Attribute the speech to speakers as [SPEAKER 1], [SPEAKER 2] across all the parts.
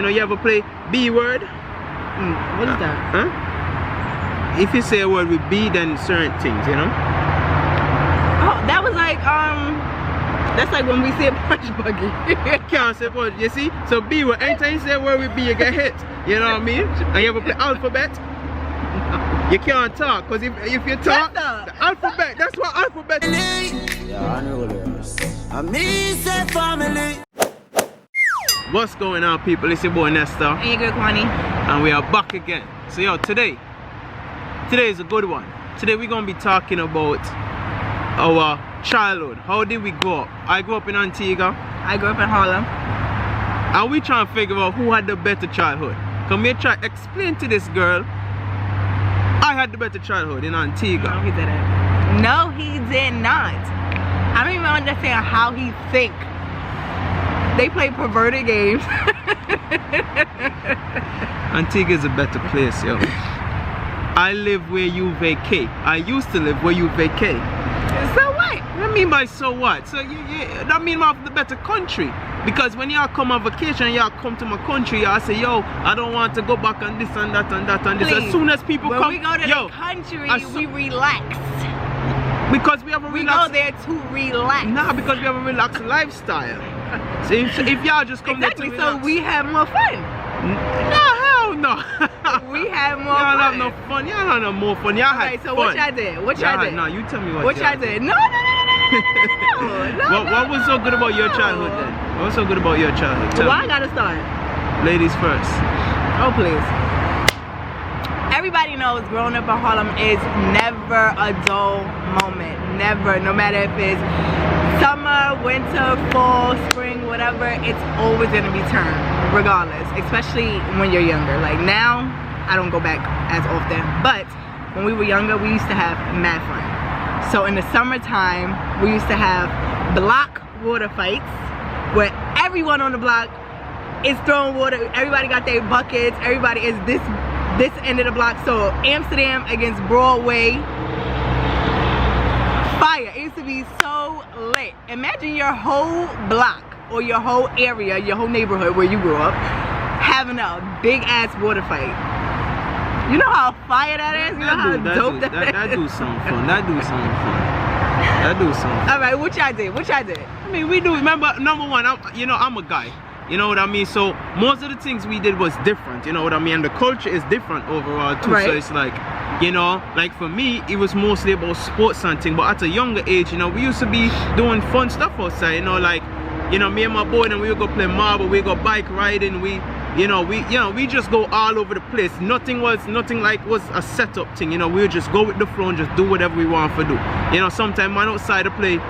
[SPEAKER 1] You know, you ever play B word?
[SPEAKER 2] What is that?
[SPEAKER 1] Huh? If you say a word with B, then certain things, you know?
[SPEAKER 2] Oh, that was like, that's like when we see a punch buggy.
[SPEAKER 1] You can't say punch, you see? So B word, anytime you say a word with B, you get hit. You know what I mean? And you ever play alphabet? You can't talk, because if you talk, the alphabet, that's what alphabet is. What's going on, people? It's your boy Nesta.
[SPEAKER 2] And your girl Quani.
[SPEAKER 1] And we are back again. So yo, today is a good one. Today we're gonna be talking about our childhood. How did we grow up? I grew up in Antigua.
[SPEAKER 2] I grew up in Harlem.
[SPEAKER 1] And we trying to figure out who had the better childhood. Come here, try explain to this girl I had the better childhood in Antigua.
[SPEAKER 2] No, he didn't. No, he did not. I don't even understand how he think. They play perverted games.
[SPEAKER 1] Antigua is a better place, yo. I live where you vacate. I used to live where you vacate.
[SPEAKER 2] So what?
[SPEAKER 1] What I mean by so what? So that mean I'm the better country. Because when y'all come on vacation, y'all come to my country, y'all say, yo, I don't want to go back on this and that and that and this.
[SPEAKER 2] Please.
[SPEAKER 1] As soon as people
[SPEAKER 2] when
[SPEAKER 1] come,
[SPEAKER 2] we go to the country, we relax.
[SPEAKER 1] Because we have a relaxed.
[SPEAKER 2] We go there to relax.
[SPEAKER 1] Nah, because we have a relaxed lifestyle. So if y'all just come
[SPEAKER 2] exactly,
[SPEAKER 1] there to relax,
[SPEAKER 2] so we have more fun.
[SPEAKER 1] No, hell no.
[SPEAKER 2] We have more
[SPEAKER 1] y'all
[SPEAKER 2] fun.
[SPEAKER 1] Y'all have no fun. Y'all have no more fun. Y'all had
[SPEAKER 2] so
[SPEAKER 1] fun.
[SPEAKER 2] what y'all did? What y'all did?
[SPEAKER 1] No, you tell me
[SPEAKER 2] what y'all did. No.
[SPEAKER 1] What was so good about your childhood then? What was so good about your childhood? Tell
[SPEAKER 2] Why
[SPEAKER 1] me.
[SPEAKER 2] I gotta start?
[SPEAKER 1] Ladies first.
[SPEAKER 2] Oh please. Everybody knows growing up in Harlem is never a dull moment. Never. No matter if it's summer, winter, fall, spring, whatever, it's always gonna be turned, regardless. Especially when you're younger. Like now, I don't go back as often. But when we were younger, we used to have mad fun. So in the summertime, we used to have block water fights where everyone on the block is throwing water. Everybody got their buckets. Everybody is this end of the block. So Amsterdam against Broadway. Fire. It used to be so lit. Imagine your whole block or your whole area, your whole neighborhood where you grew up, having a big ass water fight. You know how fire that is? You know how dope that is?
[SPEAKER 1] That do something fun. That do something fun. That do something fun.
[SPEAKER 2] Alright, what y'all did? What y'all did?
[SPEAKER 1] I mean, we do. Remember, number one, I'm a guy. You know what I mean? So most of the things we did was different. You know what I mean? And the culture is different overall too. Right. So it's like, you know, like for me, it was mostly about sports and things. But at a younger age, you know, we used to be doing fun stuff outside. You know, like, you know, me and my boy, and we would go play marble, we go bike riding, we just go all over the place. Nothing was a setup thing. You know, we would just go with the flow and just do whatever we want to do. You know, sometimes man outside I play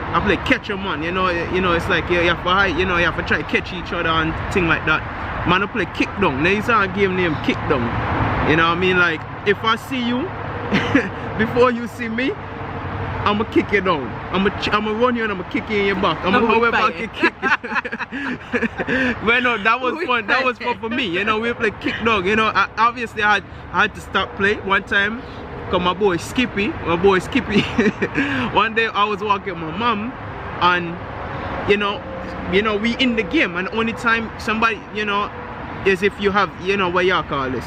[SPEAKER 1] catcher man. You know, it's like you have to hide. You know, you have to try to catch each other and thing like that. Man, I play kick down. There is a game named kick down. You know what I mean? Like if I see you before you see me, I'ma kick you down. I'ma run you and I'ma kick you in your back. However I can kick you. Well, no, that was fun. That was fun for me. You know, we play kick dog. You know, obviously I had to stop play one time. Cause my boy Skippy. One day I was walking with my mom, and you know, we in the game, and only time somebody, you know, is if you have, you know, what y'all call this.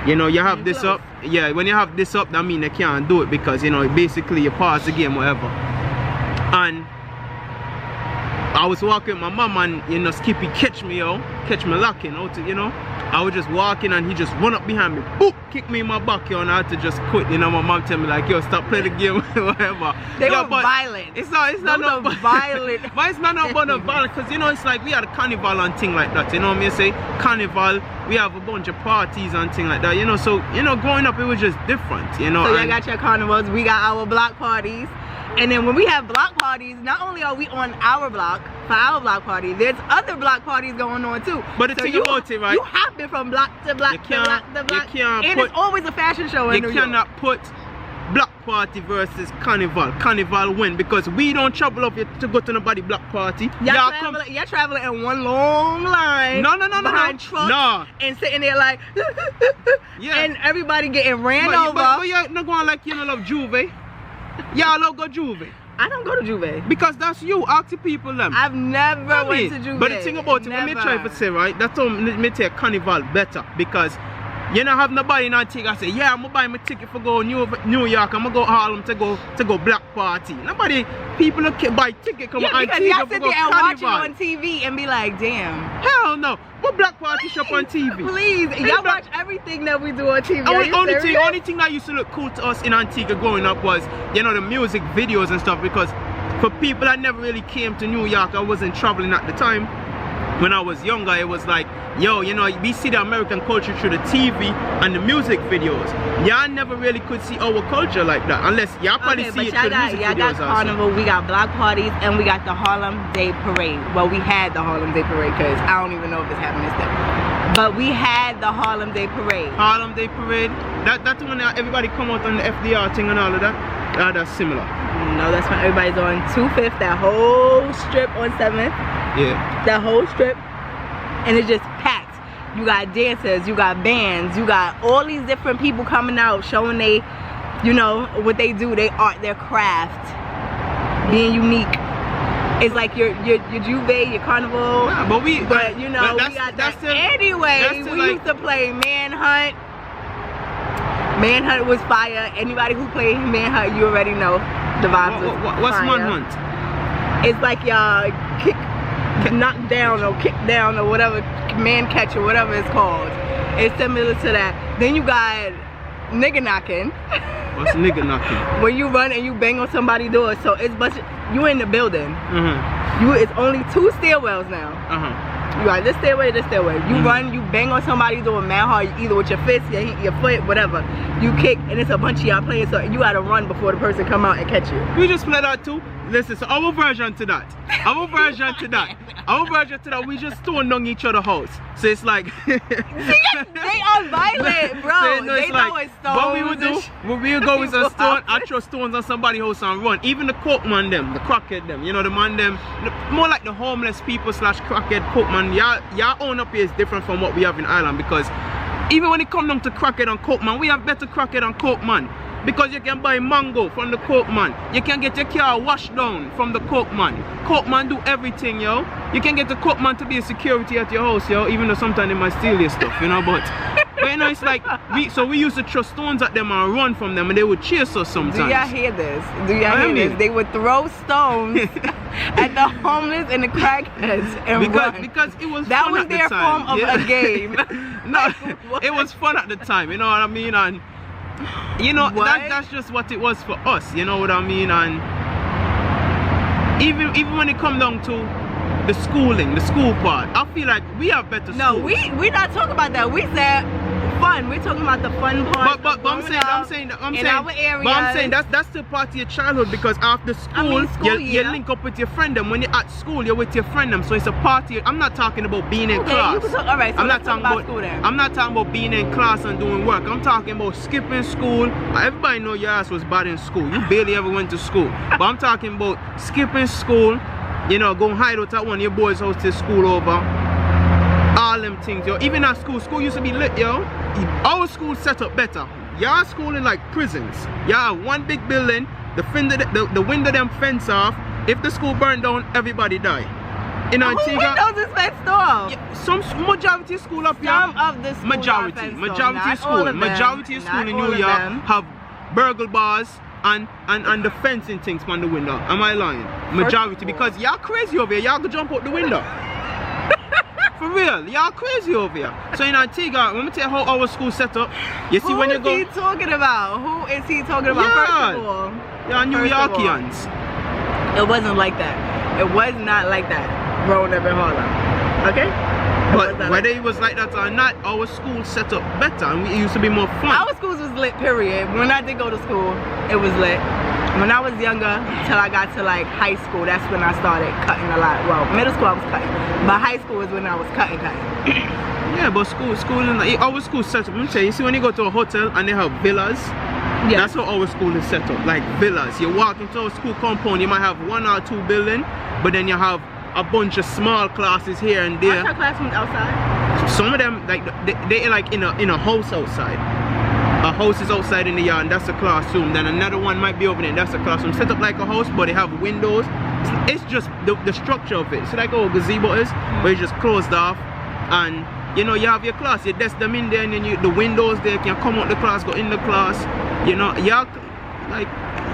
[SPEAKER 1] You know, you have this up. Yeah, when you have this up, that means they can't do it because, you know, basically you pause the game, whatever. And I was walking with my mom, and, you know, Skippy catch me locking out, you know. I was just walking and he just run up behind me, boop, kick me in my back, yo, and I had to just quit. You know, my mom tell me like, yo, stop playing the game, whatever.
[SPEAKER 2] They were violent.
[SPEAKER 1] It's not no
[SPEAKER 2] violent.
[SPEAKER 1] But it's not about no violent, because, you know, it's like we had a carnival and thing like that. You know what I mean? Say carnival, we have a bunch of parties and thing like that. You know, so, you know, growing up it was just different. You know.
[SPEAKER 2] So y'all got your carnivals, we got our block parties. And then when we have block parties, not only are we on our block for our block party, there's other block parties going on too.
[SPEAKER 1] But the thing about it, right?
[SPEAKER 2] You hopping from block to block to block to block. And it's always a fashion show in New York.
[SPEAKER 1] You cannot put block party versus carnival. Carnival win because we don't travel up to go to nobody block party.
[SPEAKER 2] You're traveling in one long line.
[SPEAKER 1] No.
[SPEAKER 2] Behind trucks and sitting there like, yeah. And everybody getting ran over.
[SPEAKER 1] But you're not going like, you know, love Juve. Y'all love go Juve.
[SPEAKER 2] I don't go to Juve.
[SPEAKER 1] Because that's you. Ask the people them.
[SPEAKER 2] I've never went to Juve.
[SPEAKER 1] But the thing about it, let me try to say, right? That's how me take Carnival better. Because you don't have nobody in Antigua say, yeah, I'm gonna buy my ticket for go New York, I'm gonna go Harlem to go black party. Nobody, people don't buy ticket come on Antigua
[SPEAKER 2] y'all
[SPEAKER 1] for
[SPEAKER 2] sit
[SPEAKER 1] go
[SPEAKER 2] there and
[SPEAKER 1] Carnival.
[SPEAKER 2] watch it on TV and be like, damn.
[SPEAKER 1] Hell no. What black party shop on TV?
[SPEAKER 2] Please, y'all watch everything that we do on TV.
[SPEAKER 1] Only thing that used to look cool to us in Antigua growing up was, you know, the music videos and stuff, because for people that never really came to New York, I wasn't traveling at the time. When I was younger, it was like, yo, you know, we see the American culture through the TV and the music videos. Y'all never really could see our culture like that, unless y'all probably see it through the music videos.
[SPEAKER 2] Got Carnival, we got block parties, and we got the Harlem Day Parade. Well, we had the Harlem Day Parade, because I don't even know if it's happening still. But we had the Harlem Day Parade.
[SPEAKER 1] Harlem Day Parade? That's when everybody come out on the FDR thing and all of that? That's similar.
[SPEAKER 2] No, that's when everybody's on 25th, that whole strip on 7th.
[SPEAKER 1] Yeah.
[SPEAKER 2] That whole strip. And it's just packed. You got dancers, you got bands, you got all these different people coming out showing they, you know, what they do, their art, their craft, being unique. It's like your Juve, your Carnival.
[SPEAKER 1] Yeah, but
[SPEAKER 2] you know, we got that. Anyway, we used to play Manhunt. Manhunt was fire. Anybody who played Manhunt, you already know the vibes.
[SPEAKER 1] What's
[SPEAKER 2] fire.
[SPEAKER 1] Manhunt?
[SPEAKER 2] It's like y'all knock down or kick down or whatever, man catch or whatever it's called. It's similar to that. Then you got nigga knocking.
[SPEAKER 1] What's nigga knocking?
[SPEAKER 2] When you run and you bang on somebody's door. So it's you in the building. It's only 2 stairwells now. You got this stairway, this stairway. You run, you bang on somebody's door mad hard, either with your fist, your foot, whatever. You kick, and it's a bunch of y'all playing, so you gotta run before the person come out and catch you.
[SPEAKER 1] We just play that too. Listen, so our version to that. We just stone down each other's house. So it's like
[SPEAKER 2] see, they are violent, bro. So they know it's stones.
[SPEAKER 1] What we would do, we would go with a stone, I throw stones on somebody's house and run. Even the coke man them, the crackhead them, you know, the man them, more like the homeless people / crackhead coke man. Y'all own up here is different from what we have in Ireland, because even when it comes down to crackhead and coke man, we have better crackhead and coke man. Because you can buy mango from the coke man. You can get your car washed down from the coke man. Coke man do everything, yo. You can get the coke man to be a security at your house, yo. Even though sometimes they might steal your stuff, you know. But you know, it's like we used to throw stones at them and run from them, and they would chase us sometimes.
[SPEAKER 2] Do y'all hear this? This? They would throw stones at the homeless and the crackheads and run.
[SPEAKER 1] Because it was
[SPEAKER 2] that
[SPEAKER 1] fun
[SPEAKER 2] was
[SPEAKER 1] at the
[SPEAKER 2] their
[SPEAKER 1] time.
[SPEAKER 2] form of a game.
[SPEAKER 1] No, it was fun at the time. You know what I mean? And you know, that's just what it was for us, you know what I mean? And even when it comes down to the schooling, the school part, I feel like we have better schools.
[SPEAKER 2] No, we're not talking about that. We said fun. We're talking about the fun part.
[SPEAKER 1] But I'm saying that's still part of your childhood, because after school, you link up with your friend them. When you're at school, you're with your friend them. So it's a party. I'm not talking about being in class.
[SPEAKER 2] Alright, so
[SPEAKER 1] I'm not talking about
[SPEAKER 2] school then.
[SPEAKER 1] I'm not talking about being in class and doing work. I'm talking about skipping school. Everybody know your ass was bad in school. You barely ever went to school. But I'm talking about skipping school. You know, go hide out at one of your boys' house till school over. All them things, yo. Even at school used to be lit, yo. Our school set up better. Y'all school in like prisons. Y'all one big building, the window them fence off. If the school burned down, everybody die. In Antigua,
[SPEAKER 2] windows is fenced off?
[SPEAKER 1] Yeah, some majority of school up here.
[SPEAKER 2] Some of the schools
[SPEAKER 1] majority of school in New York have burgle bars and the fencing things on the window. Am I lying? Majority, because y'all crazy over here. Y'all could jump out the window. For real, y'all crazy over here. So in Antigua, let me tell you how our school set up. You see, when you go.
[SPEAKER 2] Who is he talking about? Who is he talking about?
[SPEAKER 1] Yeah.
[SPEAKER 2] First of all,
[SPEAKER 1] y'all New Yorkians.
[SPEAKER 2] It wasn't like that. It was not like that growing up in Harlem. Okay?
[SPEAKER 1] But whether it was like that or not, our school set up better, and it used to be more fun.
[SPEAKER 2] Our schools was lit, period. When I did go to school, it was lit. When I was younger, till I got to like high school, that's when I started cutting a lot. Well, middle school I was cutting, but high school is when I was cutting.
[SPEAKER 1] Yeah, but our school set up. Let me tell you, see when you go to a hotel and they have villas, that's how our school is set up, like villas. You walk into a school compound, you might have 1 or 2 buildings, but then you have a bunch of small classes here and there.
[SPEAKER 2] Aren't your classrooms outside?
[SPEAKER 1] Some of them, like they like in a house outside. a house is outside in the yard and that's a classroom. Then another one might be over there and that's a classroom. Set up like a house, but they have windows. It's just the structure of it. It's like how a gazebo is, where it's just closed off. And you know, you have your class, you desk them in there, and then the windows there, can come out the class, go in the class. You know, y'all, like,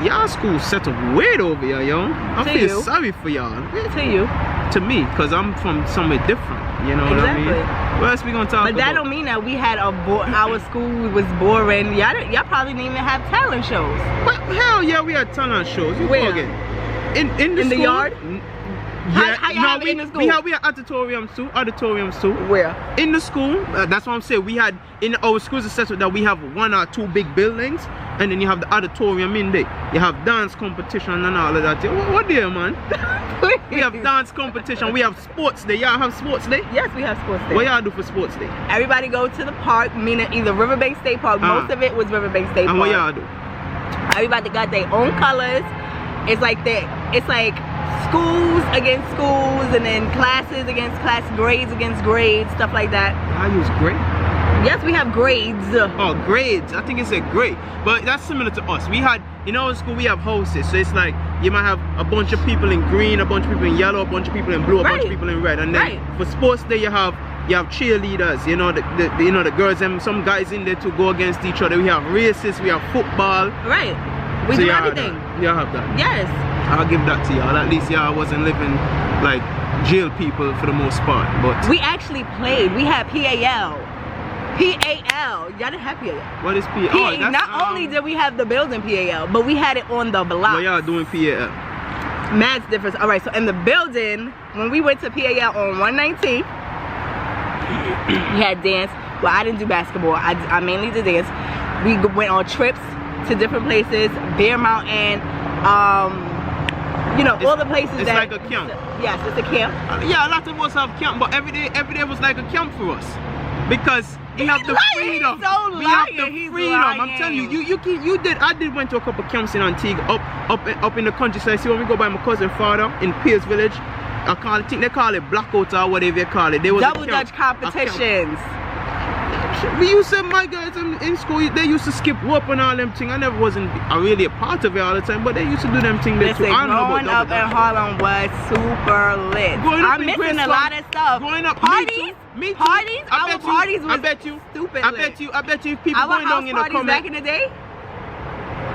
[SPEAKER 1] y'all school set up weird over here, yo. I feel sorry for y'all.
[SPEAKER 2] To you.
[SPEAKER 1] To me, because I'm from somewhere different. You know what I mean? What else we gonna talk about?
[SPEAKER 2] But that don't mean that we had our school was boring. Y'all probably didn't even have talent shows.
[SPEAKER 1] What? Hell yeah, we had talent shows. You
[SPEAKER 2] Where?
[SPEAKER 1] In the
[SPEAKER 2] yard?
[SPEAKER 1] Yeah,
[SPEAKER 2] how y'all have it in the school?
[SPEAKER 1] We had auditoriums too.
[SPEAKER 2] Where?
[SPEAKER 1] In the school. That's what I'm saying. We had in our schools a setup that we have 1 or 2 big buildings, and then you have the auditorium in there. You have dance competition and all of that. What there, man? We have dance competition. We have sports day. Y'all have sports day?
[SPEAKER 2] Yes, we have sports day.
[SPEAKER 1] What y'all do for sports day?
[SPEAKER 2] Everybody go to the park, meaning either Riverbank State Park. Most of it was Riverbank State Park.
[SPEAKER 1] And what y'all do?
[SPEAKER 2] Everybody got their own colors. It's like schools against schools, and then classes against class, grades against grades, stuff like that.
[SPEAKER 1] I use grade.
[SPEAKER 2] Yes, we have grades.
[SPEAKER 1] Oh, grades. I think it's a grade, but that's similar to us. We had, in our school, we have houses, so it's like you might have a bunch of people in green, a bunch of people in yellow, a bunch of people in blue, a bunch of people in red, and then for sports day you have cheerleaders. You know, the girls and some guys in there to go against each other. We have races, we have football.
[SPEAKER 2] Right. We do everything.
[SPEAKER 1] Y'all have that.
[SPEAKER 2] Yes.
[SPEAKER 1] I'll give that to y'all. At least y'all wasn't living like jail people for the most part. But
[SPEAKER 2] we actually played. We had PAL. Y'all didn't have PAL.
[SPEAKER 1] What is PAL?
[SPEAKER 2] Not only did we have the building PAL, but we had it on the block.
[SPEAKER 1] What y'all doing PAL?
[SPEAKER 2] Mad's difference. All right, so in the building, when we went to PAL on 119th, we had dance. Well, I didn't do basketball. I mainly did dance. We went on trips to different places, Bear Mountain, you know, all the places.
[SPEAKER 1] It's like a camp.
[SPEAKER 2] Yes, it's a camp.
[SPEAKER 1] Yeah, a lot of us have camp, but every day was like a camp for us, because we have the freedom. We have the freedom. I'm telling you, I went to a couple camps in Antigua, up in the countryside. See, when we go by my cousin father in Pierce Village, I think they call it blackout or whatever they call it. There was
[SPEAKER 2] double dutch competitions.
[SPEAKER 1] We used to, my guys in school, they used to skip rope and all them things. I never wasn't really a part of it all the time, but they used to do them things there too. I don't know about
[SPEAKER 2] growing up in Harlem was super lit. I'm missing a lot of stuff.
[SPEAKER 1] Growing up,
[SPEAKER 2] parties,
[SPEAKER 1] me too.
[SPEAKER 2] Parties, our parties was stupid
[SPEAKER 1] I bet you if people going down in the comment
[SPEAKER 2] back in the day.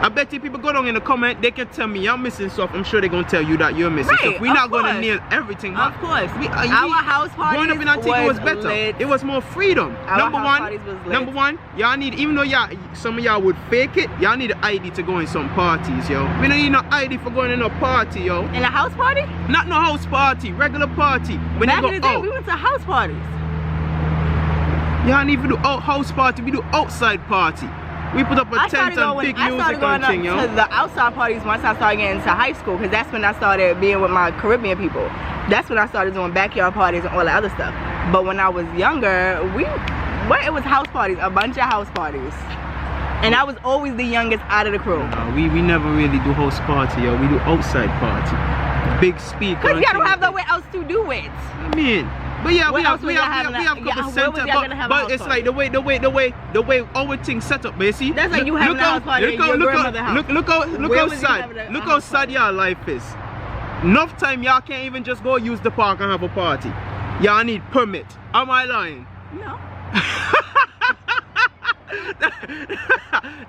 [SPEAKER 1] I bet you people go down in the comment, they can tell me I'm missing stuff. I'm sure they're gonna tell you that you're missing stuff. We're not gonna nail everything.
[SPEAKER 2] Of course. Our house parties
[SPEAKER 1] growing up in Antigua was better.
[SPEAKER 2] Lit.
[SPEAKER 1] It was more freedom. Number one, y'all need, even though some of y'all would fake it, y'all need an ID to go in some parties, yo. We don't need no ID for going in no party, yo.
[SPEAKER 2] In a house party?
[SPEAKER 1] Not no house party, regular party. When
[SPEAKER 2] back in the day, we went to house parties.
[SPEAKER 1] Y'all don't even do house party, we do outside party. We put up a tent and big music and thing, yo.
[SPEAKER 2] I started going up to the outside parties once I started getting into high school, because that's when I started being with my Caribbean people. That's when I started doing backyard parties and all that other stuff. But when I was younger, it was house parties, a bunch of house parties. And I was always the youngest out of the crew.
[SPEAKER 1] We never really do house party, yo. We do outside party. Big speaker.
[SPEAKER 2] Because y'all don't have nowhere else to do it.
[SPEAKER 1] I mean, but yeah, we have couple centers, but it's like the way our things set up, basically.
[SPEAKER 2] That's like you having a house party at your grandmother's house.
[SPEAKER 1] Look how sad y'all life is. Enough time y'all can't even just go use the park and have a party. Y'all need permit. Am I lying?
[SPEAKER 2] No.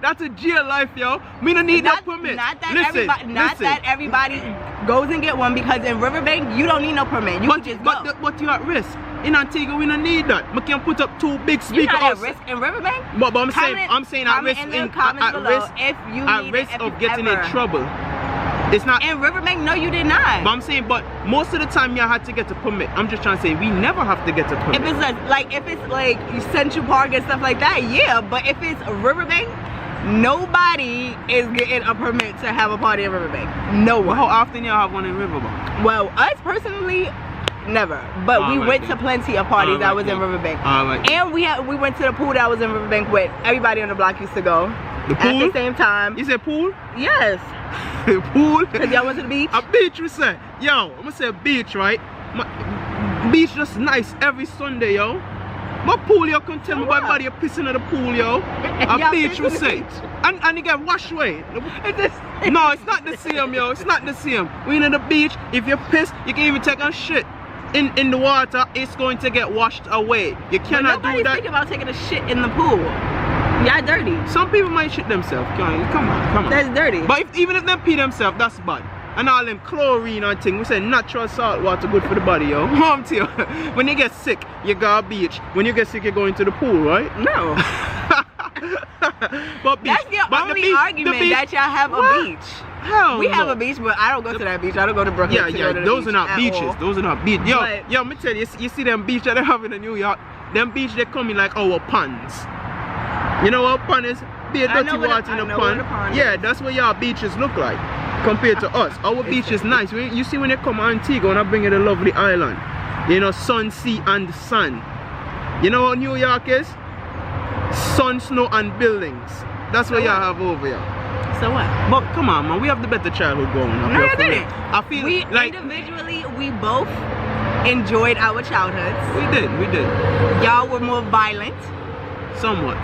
[SPEAKER 1] That's a jail life, yo. Me don't need no permit.
[SPEAKER 2] Not that everybody goes and get one, because in Riverbank you don't need no permit. You can just go.
[SPEAKER 1] But you're at risk. In Antigua we don't need that. We can put up 2 big speakers.
[SPEAKER 2] You're not at risk in Riverbank?
[SPEAKER 1] But I'm saying at risk of getting in trouble. It's not
[SPEAKER 2] in Riverbank. No, you did not.
[SPEAKER 1] But I'm saying, but most of the time y'all had to get a permit. I'm just trying to say we never have to get a permit.
[SPEAKER 2] If it's like Central Park and stuff like that, yeah. But if it's Riverbank, nobody is getting a permit to have a party in Riverbank. No one.
[SPEAKER 1] Well, how often y'all have one in Riverbank?
[SPEAKER 2] Well, us personally, never. But we went to plenty of parties that was in Riverbank. And we went to the pool that was in Riverbank with everybody on the block used to go.
[SPEAKER 1] The pool?
[SPEAKER 2] At the same time.
[SPEAKER 1] You said pool?
[SPEAKER 2] Yes.
[SPEAKER 1] Pool?
[SPEAKER 2] Because y'all went to the beach?
[SPEAKER 1] A beach, we say. Yo, I'm gonna say beach, right? Beach just nice every Sunday, yo. What pool you can tell me about body you're pissing at the pool, yo? A beach will say. And you get washed away. No, it's not the same, yo. It's not the same. When you're in the beach, if you're pissed, you can even take a shit in the water, it's going to get washed away. You cannot do that.
[SPEAKER 2] Think about taking a shit in the pool. Y'all dirty.
[SPEAKER 1] Some people might shit themselves. Come on.
[SPEAKER 2] That's dirty.
[SPEAKER 1] But even if they pee themselves, that's bad. And all them chlorine and thing, we say natural salt water good for the body, yo. Mom to you. When you get sick, you go to beach. When you get sick, you go into the pool, right?
[SPEAKER 2] No.
[SPEAKER 1] But beach,
[SPEAKER 2] that's your only argument that y'all have a beach.
[SPEAKER 1] Hell
[SPEAKER 2] we have a beach, but I don't go to that beach. I don't go to Brooklyn.
[SPEAKER 1] Yeah, those are not beaches.
[SPEAKER 2] All.
[SPEAKER 1] Those are not beaches. Yo, let me tell you, you see them beach that they have in New York? Them beach, they come in like our ponds. You know what pond is? Be a dirty water in a pond. Yeah, that's what y'all beaches look like compared to us. Our beach is nice. You see when they come to Antigua and I bring you the lovely island. You know, sun, sea, and sun. You know what New York is? Sun, snow, and buildings. That's what y'all have over here.
[SPEAKER 2] So what?
[SPEAKER 1] But come on, man, we have the better childhood going on.
[SPEAKER 2] No, you didn't.
[SPEAKER 1] I feel
[SPEAKER 2] we
[SPEAKER 1] like
[SPEAKER 2] individually, we both enjoyed our childhoods.
[SPEAKER 1] We did.
[SPEAKER 2] Y'all were more violent.
[SPEAKER 1] Somewhat.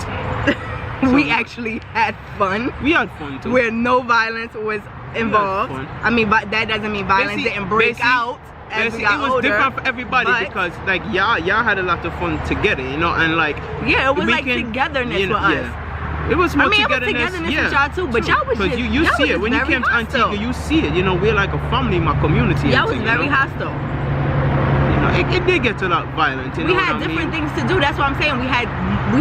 [SPEAKER 2] We actually had fun.
[SPEAKER 1] We had fun too.
[SPEAKER 2] Where no violence was involved. I mean, but that doesn't mean violence didn't break out as we got older. It was different for everybody because like y'all had a lot of fun together, you know, and like it was like togetherness for us.
[SPEAKER 1] Yeah. It was more togetherness
[SPEAKER 2] with y'all too, but y'all was just
[SPEAKER 1] you see it when you came to Antigua, you see it. You know, we're like a family in my community.
[SPEAKER 2] Y'all was very hostile.
[SPEAKER 1] It did get a lot violent. You know
[SPEAKER 2] we had different things to do. That's what I'm saying. We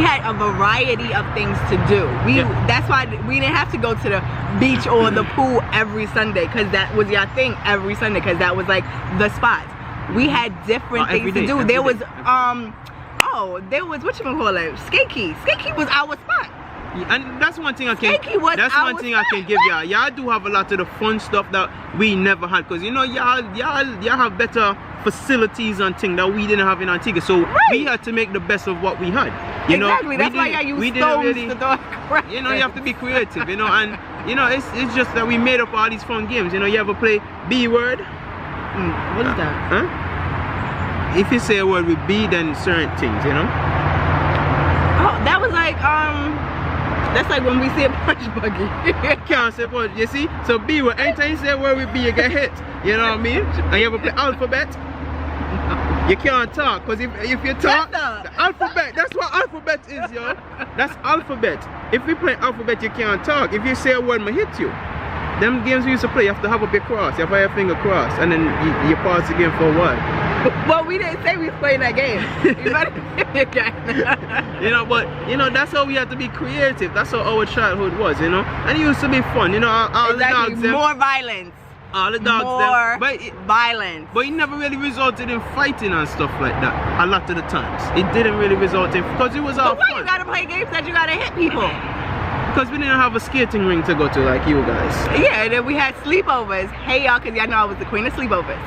[SPEAKER 2] had a variety of things to do. That's why we didn't have to go to the beach or the pool every Sunday because that was your thing every Sunday because that was like the spot. We had different things to do. There was there was whatchamacallit, skate key. Skate key was our spot.
[SPEAKER 1] Yeah, and that's one thing I can give y'all. Y'all do have a lot of the fun stuff that we never had because you know y'all have better facilities and things that we didn't have in Antigua, so we had to make the best of what we had. You know,
[SPEAKER 2] that's why y'all use stones to throw crap.
[SPEAKER 1] You know, you have to be creative. You know, and you know it's just that we made up all these fun games. You know, you ever play B word?
[SPEAKER 2] What is that?
[SPEAKER 1] Huh? If you say a word with B, then certain things. You know.
[SPEAKER 2] Oh, that was like that's like when we say a punch buggy.
[SPEAKER 1] You can't say punch, you see? So B word, anytime you say a word with B, you get hit. You know what I mean? And you ever play alphabet? You can't talk, because if you talk, the alphabet, that's what alphabet is, yo. That's alphabet. If we play alphabet, you can't talk. If you say a word, I hit you. Them games we used to play, you have to have a big cross. You have to have your finger cross, and then you pause the game for a while.
[SPEAKER 2] Well, we didn't say we was playing that game. You better
[SPEAKER 1] you know, but you know that's how we had to be creative. That's how our childhood was, you know. And it used to be fun, you know. All the dogs,
[SPEAKER 2] more violence.
[SPEAKER 1] All the dogs,
[SPEAKER 2] more violence.
[SPEAKER 1] But it never really resulted in fighting and stuff like that. A lot of the times, it didn't really result in because it was all fun.
[SPEAKER 2] But why you gotta play games that you gotta hit people?
[SPEAKER 1] Because we didn't have a skating ring to go to like you guys.
[SPEAKER 2] Yeah, and then we had sleepovers. Hey y'all, because y'all know I was the queen of sleepovers.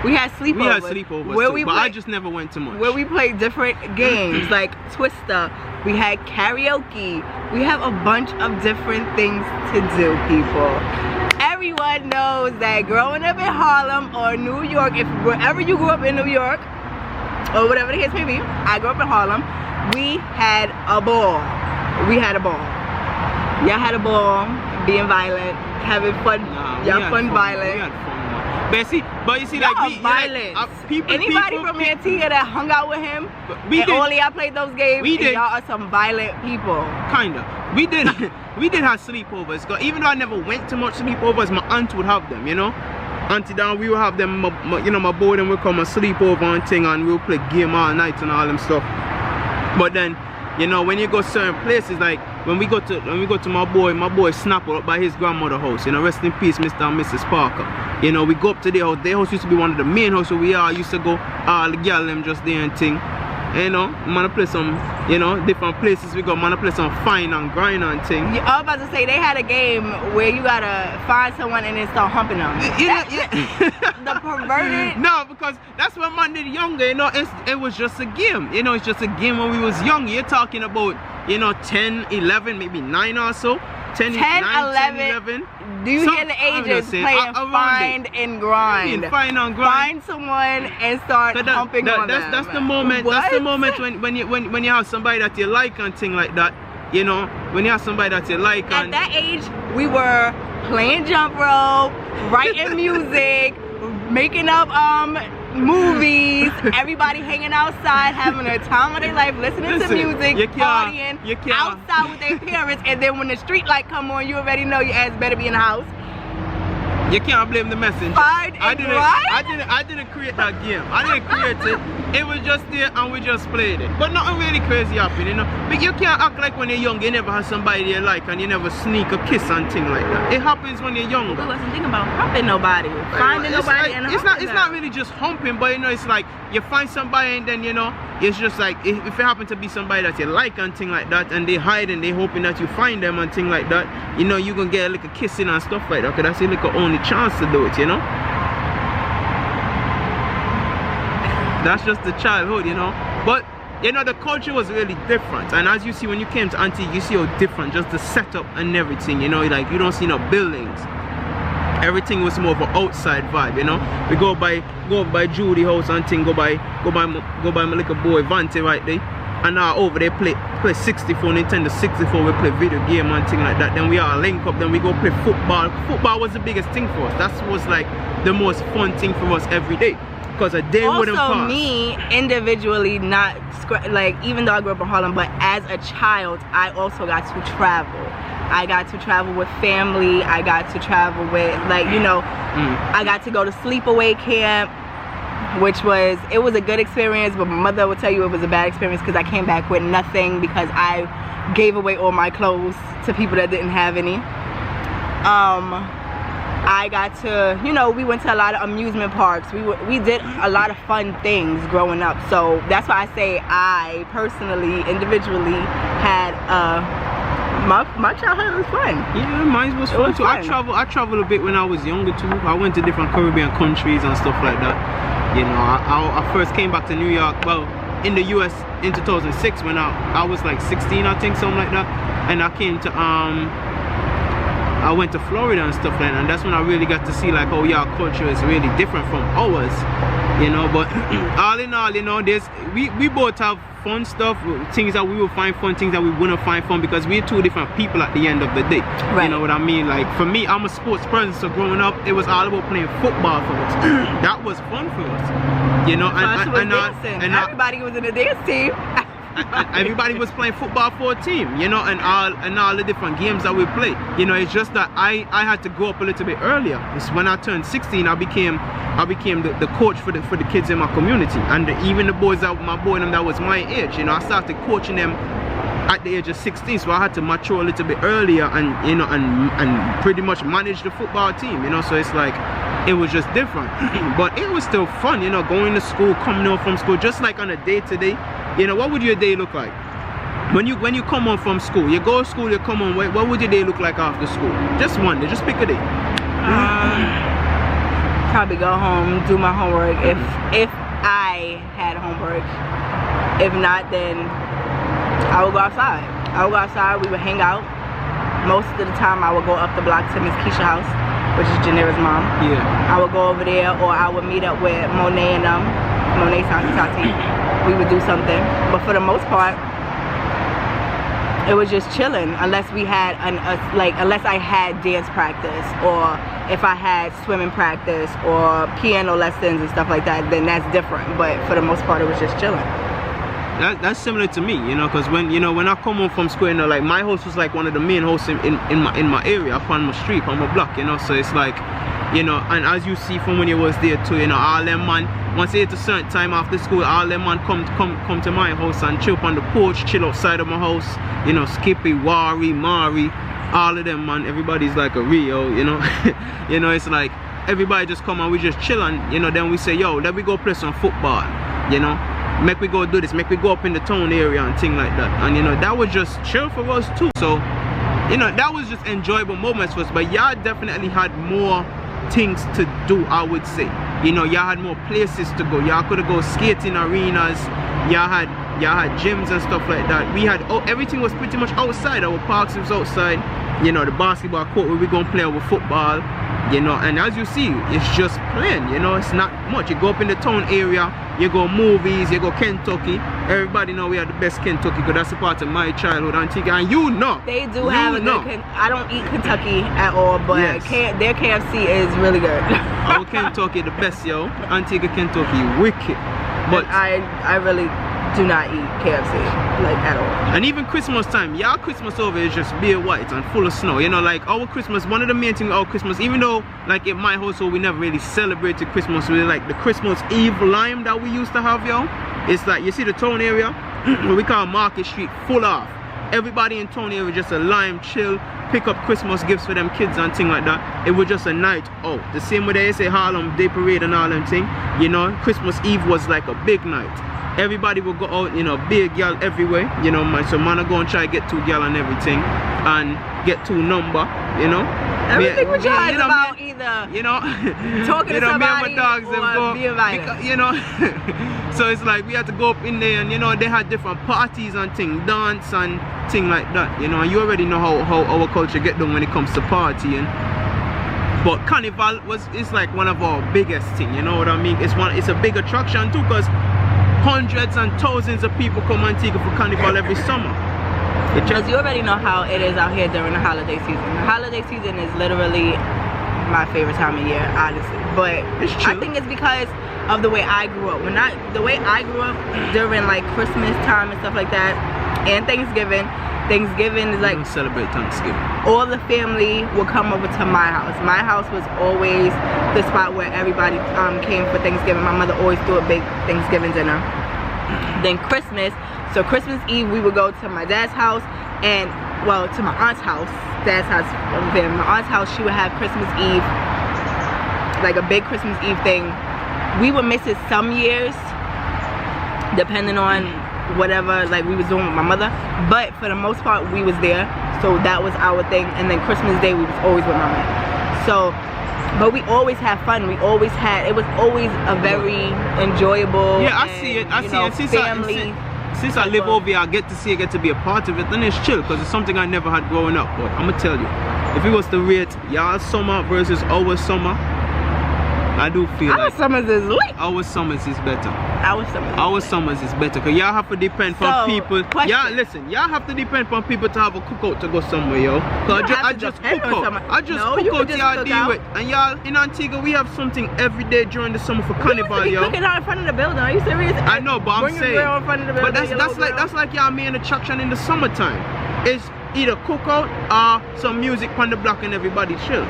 [SPEAKER 2] We had sleepovers.
[SPEAKER 1] We had sleepovers where too, but I just never went too much.
[SPEAKER 2] Where we played different games like Twister. We had karaoke. We have a bunch of different things to do, people. Everyone knows that growing up in Harlem or New York, if wherever you grew up in New York, or whatever the case may be, I grew up in Harlem, we had a ball. We had a ball. Y'all had a ball, being violent, having fun. Y'all fun violent.
[SPEAKER 1] We had fun. But you see, like
[SPEAKER 2] violence. Anybody from Antigua that hung out with him, only I played those games, y'all are some violent people.
[SPEAKER 1] Kinda. We did have sleepovers. Even though I never went to much sleepovers, my aunt would have them, you know. Auntie down, we would have them, you know, my boy then would come and sleep over and thing, and we'll play game all night and all them stuff. But then, you know, when you go certain places, like when we go to my boy Snapper up by his grandmother's house, you know, rest in peace, Mr. and Mrs. Parker. You know, we go up to their house. Their house used to be one of the main houses where we all used to go, all the girl them just there and thing. And, you know, I'm gonna play some, you know, different places we go, I'm gonna play some fine and grind and thing.
[SPEAKER 2] I was about to say, they had a game where you gotta find someone and then start humping them. The perverted.
[SPEAKER 1] No, because that's when man did younger, you know, it was just a game. You know, it's just a game when we was young. You're talking about, you know, 10, 11, maybe 9 or so. 10, 11.
[SPEAKER 2] Do you hear the ages playing Find and Grind?
[SPEAKER 1] Find and Grind.
[SPEAKER 2] Find someone and start humping on them.
[SPEAKER 1] That's the moment. What? That's the moment when you have somebody that you like and thing like that. You know, when you have somebody that you like.
[SPEAKER 2] At that age, we were playing jump rope, writing music, making up movies, everybody hanging outside, having a time of their life, listening to music, partying outside with their parents, and then when the street light come on, you already know your ass better be in the house.
[SPEAKER 1] You can't blame the messenger. I didn't create that game. I didn't create it. It was just there and we just played it. But nothing really crazy happened, you know. But you can't act like when you're young, you never have somebody you like and you never sneak a kiss and thing like that. It happens when you're younger.
[SPEAKER 2] We wasn't thinking about humping nobody, finding nobody and
[SPEAKER 1] it's not really just humping, but you know, it's like you find somebody and then, you know, it's just like if it happen to be somebody that you like and thing like that, and they hide and they hoping that you find them and thing like that, you know, you gonna get a little kissing and stuff like that, because that's your little only chance to do it, you know. That's just the childhood, you know. But you know, the culture was really different, and as you see when you came to Antigua, you see how different just the setup and everything, you know. Like you don't see no buildings. Everything was more of an outside vibe, you know. We go by Judy house and thing, go by my little boy Vante right there. And now over there play 64, Nintendo 64, we play video game and thing like that. Then we all link up, then we go play football. Football was the biggest thing for us. That was like the most fun thing for us every day. Because a day wouldn't pass.
[SPEAKER 2] Also me, individually, not like, even though I grew up in Harlem, but as a child, I also got to travel. I got to travel with family. I got to travel with, like, you know, I got to go to sleepaway camp, which was, it was a good experience, but my mother would tell you it was a bad experience because I came back with nothing because I gave away all my clothes to people that didn't have any. I got to, you know, we went to a lot of amusement parks. We did a lot of fun things growing up. So that's why I say I personally, individually had my childhood was fun.
[SPEAKER 1] Yeah, mine was fun too. I traveled a bit when I was younger too. I went to different Caribbean countries and stuff like that. You know, I first came back to New York, well, in the US in 2006 when I was like 16, I think, something like that. And I came to I went to Florida and stuff like that, and that's when I really got to see like, oh yeah, our culture is really different from ours, you know. But all in all, you know, we both have fun stuff, things that we will find fun, things that we wouldn't find fun, because we're two different people at the end of the day. Right. You know what I mean? Like for me, I'm a sports person, so growing up, it was all about playing football for us. That was fun for us, you know.
[SPEAKER 2] And everybody was in a dance team.
[SPEAKER 1] Everybody was playing football for a team, you know, and all the different games that we play. You know, it's just that I had to grow up a little bit earlier. It's when I turned 16, I became the coach for the kids in my community, and even the boys that that was my age. You know, I started coaching them at the age of 16, so I had to mature a little bit earlier, and you know, and pretty much manage the football team. You know, so it's like it was just different, but it was still fun. You know, going to school, coming home from school, just like on a day-to-day. You know, what would your day look like? When you come home from school, you go to school, you come home, what would your day look like after school? Just one day, just pick a day.
[SPEAKER 2] Probably go home, do my homework, if I had homework. If not, then I would go outside. We would hang out. Most of the time I would go up the block to Miss Keisha's house, which is Janira's mom. Yeah. I would go over there, or I would meet up with Monet and Monet Tati. We would do something, but for the most part, it was just chilling. Unless we had unless I had dance practice, or if I had swimming practice or piano lessons and stuff like that, then that's different. But for the most part, it was just chilling.
[SPEAKER 1] That's similar to me, you know, because when I come home from school, you know, like my house was like one of the main houses in my area, up on my street, on my block, you know. So it's like, you know, and as you see from when you was there too, you know, all them man, once it's a certain time after school, all them man come to my house and chill up on the porch, chill outside of my house, you know, Skippy, Wari, Mari, all of them, man. Everybody's like a Rio, you know. You know, it's like everybody just come and we just chill, and you know, then we say, yo, let me go play some football, you know. Make we go do this, make we go up in the town area and thing like that. And you know, that was just chill for us too. So, you know, that was just enjoyable moments for us. But y'all definitely had more things to do, I would say. You know, y'all had more places to go. Y'all could have go skating arenas. Y'all had y'all had gyms and stuff like that. We had, everything was pretty much outside. Our parks was outside. You know, the basketball court where we gonna play our football. You know, and as you see, it's just plain. You know, it's not much. You go up in the town area, you go movies, you go Kentucky. Everybody know we are the best Kentucky because that's a part of my childhood, Antigua, and you know.
[SPEAKER 2] They do have a good. I don't eat Kentucky at all, but yes, their KFC is really good.
[SPEAKER 1] Our Kentucky, the best, yo. Antigua, Kentucky, wicked. But
[SPEAKER 2] I really do not eat KFC like at all.
[SPEAKER 1] And even Christmas time, y'all Christmas over is just bare white and full of snow. You know, like our Christmas, one of the main things about Christmas, even though like in my household we never really celebrated Christmas, really like the Christmas Eve lime that we used to have, yo. It's like, you see the town area, what we call Market Street, full off. Everybody in town area just a lime, chill, pick up Christmas gifts for them kids and thing like that. It was just a night out. The same way they say Harlem Day Parade and all them thing. You know, Christmas Eve was like a big night. Everybody will go out, you know, big girl everywhere, you know, man. So man, I go and try to get 2 girl and everything, and get 2 number, you know.
[SPEAKER 2] Everything we try is about either,
[SPEAKER 1] you know,
[SPEAKER 2] talking to somebody,
[SPEAKER 1] me and my dogs
[SPEAKER 2] or be invited.
[SPEAKER 1] Because, you know, so it's like we had to go up in there, and you know, they had different parties and thing, dance and thing like that, you know. And you already know how our culture get done when it comes to partying. But Carnival is like one of our biggest thing, you know what I mean? It's a big attraction too, because hundreds and thousands of people come Antigua for Carnival every summer.
[SPEAKER 2] Because you already know how it is out here during the holiday season. The holiday season is literally my favorite time of year, honestly. But I think it's because of the way I grew up. The way I grew up during like Christmas time and stuff like that, and Thanksgiving. Thanksgiving is like,
[SPEAKER 1] we don't celebrate Thanksgiving.
[SPEAKER 2] All the family will come over to my house. My house was always the spot where everybody came for Thanksgiving. My mother always threw a big Thanksgiving dinner. Then Christmas, so Christmas Eve we would go to my dad's house, and well, to my aunt's house. Dad's house over there. My aunt's house, she would have Christmas Eve, like a big Christmas Eve thing. We would miss it some years, depending on whatever like we was doing with my mother, but for the most part we was there, so that was our thing. And then Christmas Day we was always with my mom. So, but we always had fun. We always had, it was always a very enjoyable,
[SPEAKER 1] I see it. Since I live over here, I get to see it, get to be a part of it, then it's chill, because it's something I never had growing up. But I'm gonna tell you, if it was to rate y'all summer versus our summer, I do feel
[SPEAKER 2] our summers is lit.
[SPEAKER 1] Our summers is better.
[SPEAKER 2] Our
[SPEAKER 1] summers is better, because y'all have to depend on people. Y'all listen, y'all have to depend on people to have a cookout to go somewhere, yo. I just cook out y'all deal with. And y'all in Antigua, we have something every day during the summer for Carnival, yo.
[SPEAKER 2] Cooking out in front of the building. Are you serious?
[SPEAKER 1] I know, but I'm saying.
[SPEAKER 2] In front of the building,
[SPEAKER 1] but that's like y'all main attraction in the summertime. It's either cookout or some music on the block and everybody chill.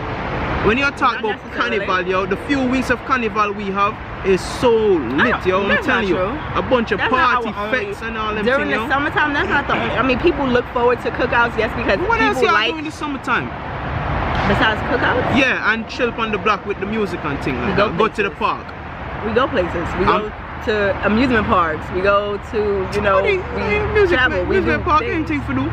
[SPEAKER 1] When you talk about Carnival, yo, the few weeks of Carnival we have is so lit, yo. I'm telling you, a bunch of party fetes and all them things,
[SPEAKER 2] during the summertime, that's not the only. I mean, people look forward to cookouts, yes, because
[SPEAKER 1] what else
[SPEAKER 2] y'all
[SPEAKER 1] do in the summertime?
[SPEAKER 2] Besides cookouts?
[SPEAKER 1] Yeah, and chill on the block with the music and things like that. Go to the park.
[SPEAKER 2] We go places. We go to amusement parks. We go to, you know, we travel.
[SPEAKER 1] Amusement park, anything for do.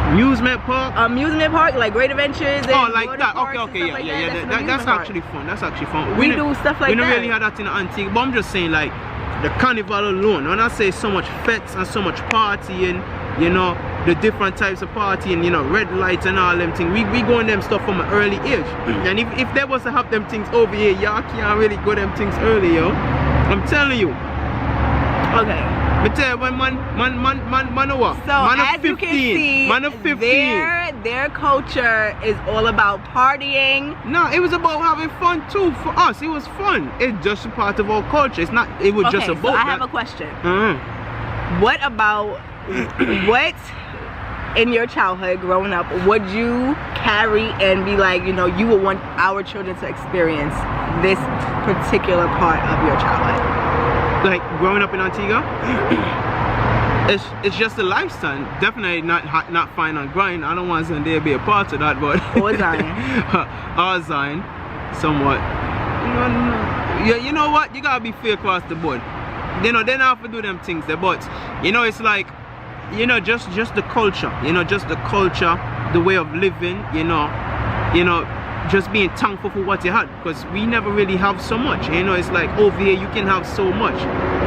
[SPEAKER 1] Amusement park, like Great Adventures. And like that. Okay, yeah. That's actually fun. That's actually fun.
[SPEAKER 2] We do stuff like that.
[SPEAKER 1] We don't really have that in Antigua, but I'm just saying, like, the Carnival alone. When I say so much fetes and so much partying, you know, the different types of partying, you know, red lights and all them things. We go on them stuff from an early age. And if there was to have them things over here, y'all can't really go them things early, yo. I'm telling you.
[SPEAKER 2] Okay.
[SPEAKER 1] But tell you, man, what?
[SPEAKER 2] So as you can see, their culture is all about partying.
[SPEAKER 1] No, it was about having fun too. For us, it was fun. It's just a part of our culture. It's not. It was just about.
[SPEAKER 2] So I have a question. What about what in your childhood growing up would you carry and be like, you know, you would want our children to experience this particular part of your childhood?
[SPEAKER 1] Like growing up in Antigua, it's just a lifestyle. Definitely not fine and grind. I don't want Sunday to be a part of that, but
[SPEAKER 2] or Zion,
[SPEAKER 1] or Zion, somewhat. You know what? You gotta be fair across the board. You know, they don't have to do them things there, but you know, it's like, you know, just the culture. You know, just the culture, the way of living. You know. Just being thankful for what you had, because we never really have so much. You know, it's like over here you can have so much.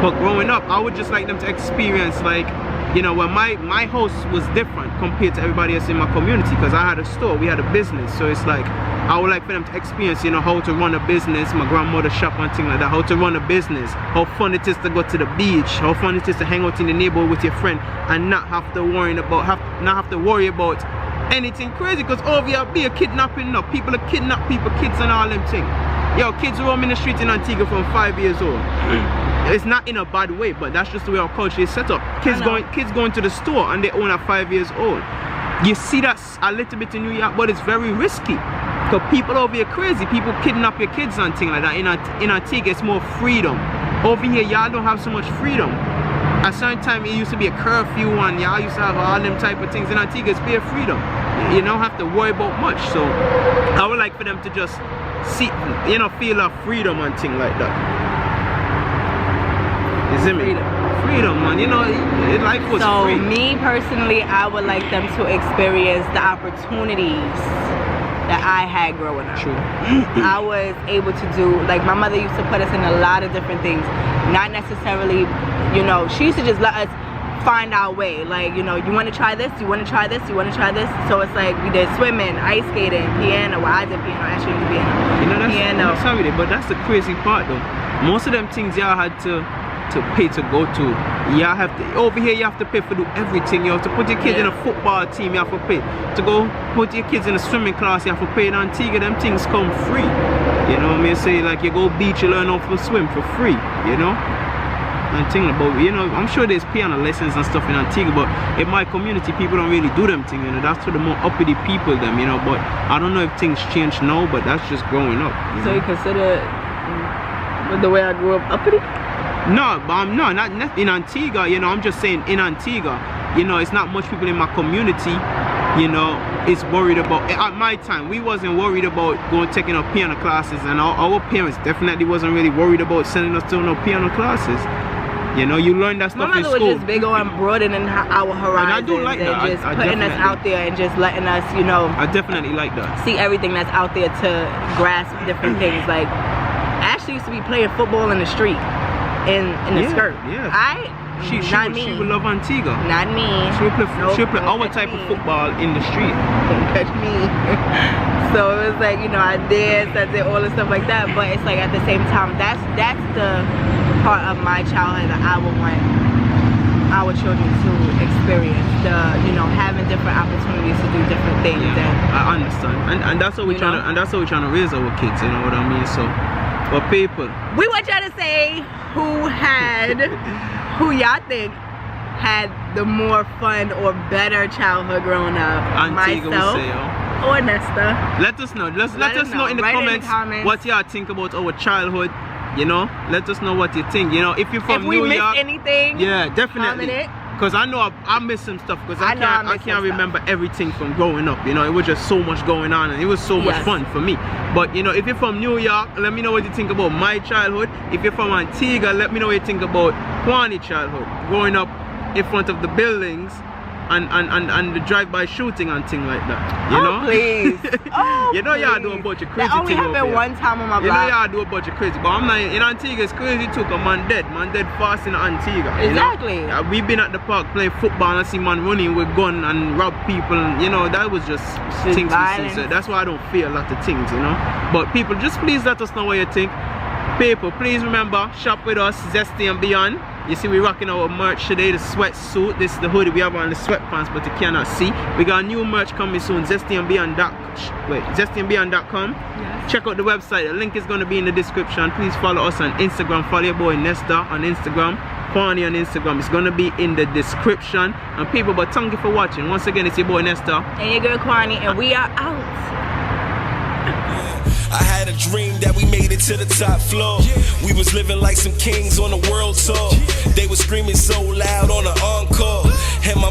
[SPEAKER 1] But growing up, I would just like them to experience, like, you know, when my house was different compared to everybody else in my community, because I had a store, we had a business. So it's like, I would like for them to experience, you know, how to run a business, my grandmother shop and things like that, how to run a business, how fun it is to go to the beach, how fun it is to hang out in the neighborhood with your friend and not have to worry about anything crazy, because over here be a kidnapping now. People are kidnap people, kids and all them things. Yo, kids roaming the street in Antigua from 5 years old. It's not in a bad way, but that's just the way our culture is set up. Kids going to the store and they own at 5 years old. You see that a little bit in New York, but it's very risky. Because people over here crazy. People kidnap your kids and things like that. In Antigua, it's more freedom. Over here, y'all don't have so much freedom. At certain time, it used to be a curfew and y'all used to have all them type of things. In Antigua, it's bare freedom. You don't have to worry about much. So I would like for them to just see, you know, feel a freedom and things like that. You see me? Freedom, man. You know, life was free.
[SPEAKER 2] So me personally, I would like them to experience the opportunities that I had growing up.
[SPEAKER 1] True.
[SPEAKER 2] I was able to do, like, my mother used to put us in a lot of different things. Not necessarily, you know, she used to just let us find our way. Like, you know, you want to try this, you want to try this, you want to try this. So it's like we did swimming, ice skating, piano. Well, I did piano, actually did piano.
[SPEAKER 1] You know, that's how we did, but that's the crazy part though. Most of them things y'all had to pay to go to. Y'all have to, over here you have to pay for do everything. You have to put your kids in a football team, you have to pay. To go put your kids in a swimming class, you have to pay. In Antigua, them things come free. You know what I mean? Say like you go beach, you learn how to swim for free, you know? And thinking about, you know, I'm sure there's piano lessons and stuff in Antigua, but in my community people don't really do them things, you know. That's for the more uppity people them, you know. But I don't know if things change now, but that's just growing up.
[SPEAKER 2] So you consider the way I grew up uppity?
[SPEAKER 1] No, but I'm not in Antigua, you know. I'm just saying in Antigua, you know, it's not much people in my community, you know, is worried about. At my time, we wasn't worried about taking up piano classes, and our parents definitely wasn't really worried about sending us to no piano classes. You know, you learn that stuff in school.
[SPEAKER 2] My mother was just big on broadening our horizons,
[SPEAKER 1] and I do like that.
[SPEAKER 2] And just putting us out there and just letting us, you know,
[SPEAKER 1] I definitely like that.
[SPEAKER 2] See everything that's out there to grasp different things. Like, I actually used to be playing football in the street. In the skirt.
[SPEAKER 1] Yeah. She would love Antigua.
[SPEAKER 2] Not me.
[SPEAKER 1] She'll play our type of football in the street.
[SPEAKER 2] Don't catch me. So it was like, you know, I did all the stuff like that, but it's like at the same time, that's the part of my childhood that I would want our children to experience. You know, having different opportunities to do different things.
[SPEAKER 1] Yeah, I understand. And that's what we're trying to raise our kids, you know what I mean? So but people,
[SPEAKER 2] we want y'all to say who y'all think had the more fun or better childhood growing up.
[SPEAKER 1] Antigua,
[SPEAKER 2] myself or Nesta.
[SPEAKER 1] Let us know. Let us know in the comments what y'all think about our childhood. You know, let us know what you think. You know, if you're from New York,
[SPEAKER 2] if we missed anything,
[SPEAKER 1] yeah, definitely.
[SPEAKER 2] Comment it.
[SPEAKER 1] Because I know I missed some stuff, because I can't remember everything from growing up. You know, it was just so much going on and it was so much fun for me. But you know, if you're from New York, let me know what you think about my childhood. If you're from Antigua, let me know what you think about Quani childhood, growing up in front of the buildings and the drive-by shooting and thing like that. You know?
[SPEAKER 2] Please.
[SPEAKER 1] You know y'all do a bunch of crazy things.
[SPEAKER 2] That only happened one time on my block.
[SPEAKER 1] You know y'all do a bunch of crazy, but I'm not in Antigua. It's crazy too, cause man dead fast in Antigua.
[SPEAKER 2] Exactly.
[SPEAKER 1] You know? We've been at the park playing football and I see man running with gun and rob people. And, you know, that was just things we see. So that's why I don't fear a lot of things, you know. But people, just please let us know what you think. People, please remember, shop with us, Zesty and Beyond. You see, we're rocking our merch today, the sweatsuit. This is the hoodie. We have on the sweatpants, but you cannot see. We got new merch coming soon, zestyandbeyond.com. Yes. Check out the website. The link is going to be in the description. Please follow us on Instagram. Follow your boy Nesta on Instagram. Quani on Instagram. It's going to be in the description. And people, but thank you for watching. Once again, it's your boy Nesta.
[SPEAKER 2] And your girl Quani, and we are out.
[SPEAKER 3] I had a dream that we made it to the top floor. We was living like some kings on a world tour. They were screaming so loud on the encore. And my